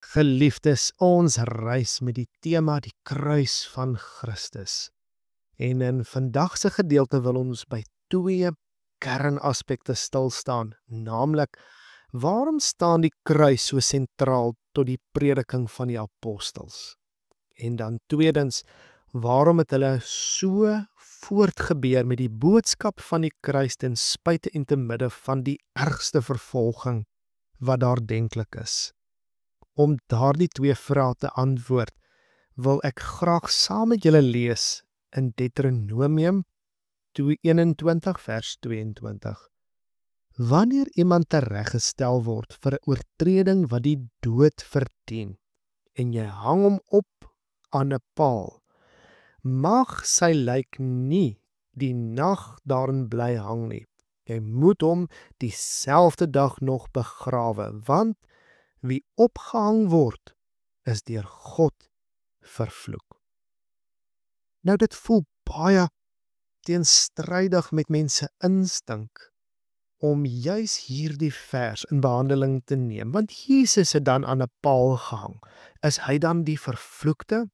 Geliefdes, ons reis met die tema die kruis van Christus. En in vandag se gedeelte wil ons by twee kernaspekte stil staan, naamlik waarom staan die kruis so sentraal tot die prediking van die apostels? En dan tweedens, waarom het hulle so voortgebeur met die boodskap van die kruis ten spyte en te midde van die ergste vervolging wat daar denklik is? Om daardie twee vrae te antwoord, wil ek graag saam met julle lees in Deuteronomium 21 vers 22. Wanneer iemand tereggestel word vir 'n oortreding wat die dood verdien, en jy hang hom op aan 'n paal, mag sy lijk nie die nag daarin bly hang nie. Jy moet hom dieselfde dag nog begrawe, want wie opgehang word, is deur God vervloek. Nou dit voel baie teenstrydig met mense instink om juis hierdie vers in behandeling te neem, want Jesus het dan aan 'n paal gehang. Is hy dan die vervloekte?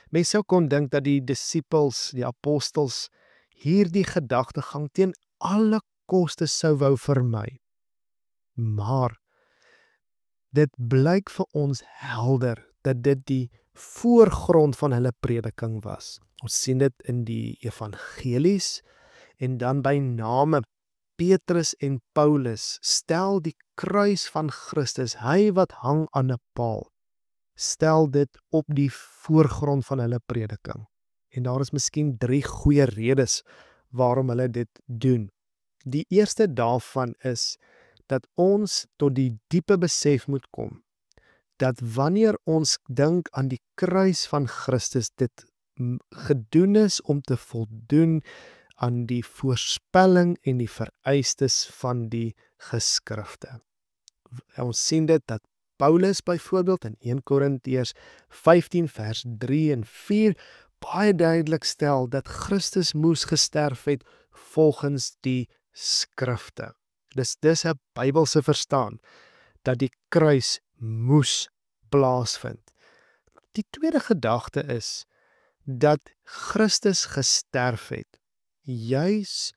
Mens sou kon dink dat die disippels, die apostels, hierdie gedagtegang teen alle koste sou wou vermy. Maar dit blyk vir ons helder dat dit die voorgrond van hulle prediking was. Ons sien dit in die evangelies en dan by name Petrus en Paulus stel die kruis van Christus, hy wat hang aan 'n paal, stel dit op die voorgrond van hulle prediking. En daar is miskien 3 goeie redes waarom hulle dit doen. Die eerste daarvan is dat ons tot die diepe besef moet kom, dat wanneer ons dink aan die kruis van Christus, dit gedoen is om te voldoen aan die voorspelling en die vereistes van die geskrifte. Ons sien dit dat Paulus byvoorbeeld in 1 Korintiërs 15 vers 3 en 4 baie duidelik stel dat Christus moes gesterf het volgens die skrifte. Dis 'n Bybelse verstaan dat die kruis moes plaasvind. Die tweede gedagte is dat Christus gesterf het, juis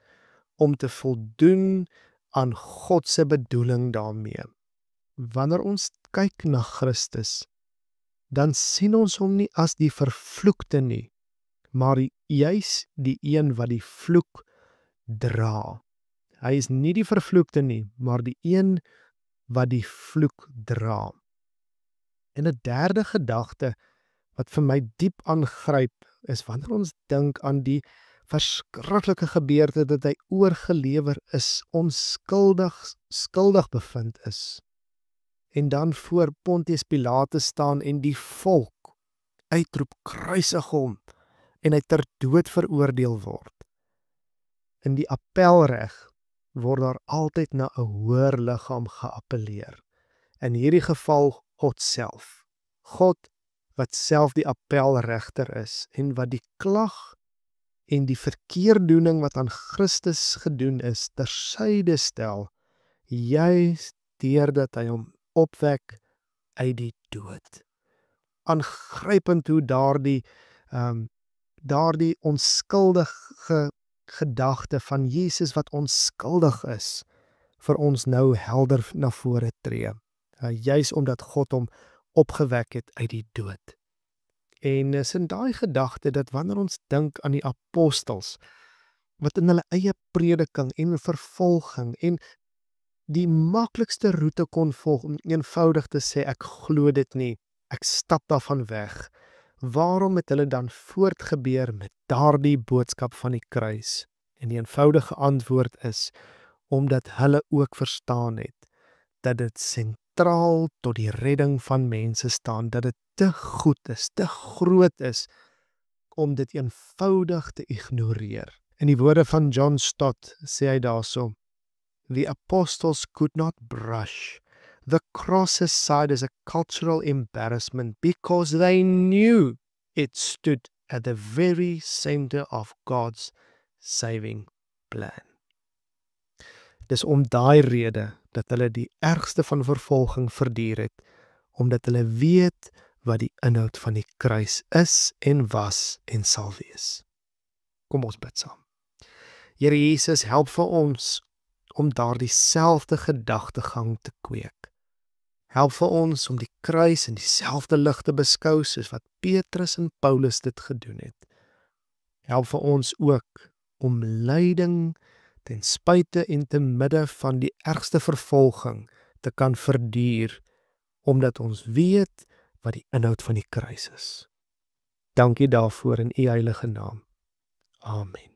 om te voldoen aan God se bedoeling daarmee. Wanneer ons kyk na Christus, dan sien ons hom nie as die vervloekte nie, maar juis die een wat die vloek dra. Hy is nie die vervloekte nie, maar die een wat die vloek dra. En 'n derde gedagte wat vir my diep aangryp is wanneer ons dink aan die verskriklike gebeurte dat hy oorgelewer is, skuldig bevind is. En dan voor Pontius Pilatus staan en die volk uitroep, kruisig hom, en hy ter dood veroordeel word. In die appelreg word daar altyd na 'n hoër liggaam geappelleer. In hierdie geval God self. God wat self die appelregter is en wat die klag en die verkeerdoening wat aan Christus gedoen is tersyde stel, juis deurdat hy hom opwek uit die dood. Aangrypend hoe daardie onskuldige gedagte van Jesus wat onskuldig is, vir ons nou helder na vore tree. Juis omdat God hom opgewek het uit die dood. En is in daai gedagte dat wanneer ons dink aan die apostels, wat in hulle eie prediking en vervolging en die maklikste roete kon volg om eenvoudig te sê ek glo dit nie, ek stap daarvan weg. Waarom het hulle dan voortgebeur met daardie boodskap van die kruis? En die eenvoudige antwoord is omdat hulle ook verstaan het dat dit sentraal tot die redding van mense staan, dat dit te goed is, te groot is om dit eenvoudig te ignoreer. In die woorde van John Stott sê hy daarso: The apostles could not brush the cross aside as a cultural embarrassment because they knew it stood at the very center of God's saving plan. Dis om daai rede dat hulle die ergste van vervolging verduur het, omdat hulle weet wat die inhoud van die kruis is en was en sal wees. Kom ons bid saam. Here Jesus, help vir ons om daardie selfde gedagtegang te kweek. Help vir ons om die kruis in dieselfde lig te beskou soos wat Petrus en Paulus dit gedoen het. Help vir ons ook om lyding ten spyte en te midde van die ergste vervolging te kan verduur, omdat ons weet wat die inhoud van die kruis is. Dankie daarvoor in U heilige naam. Amen.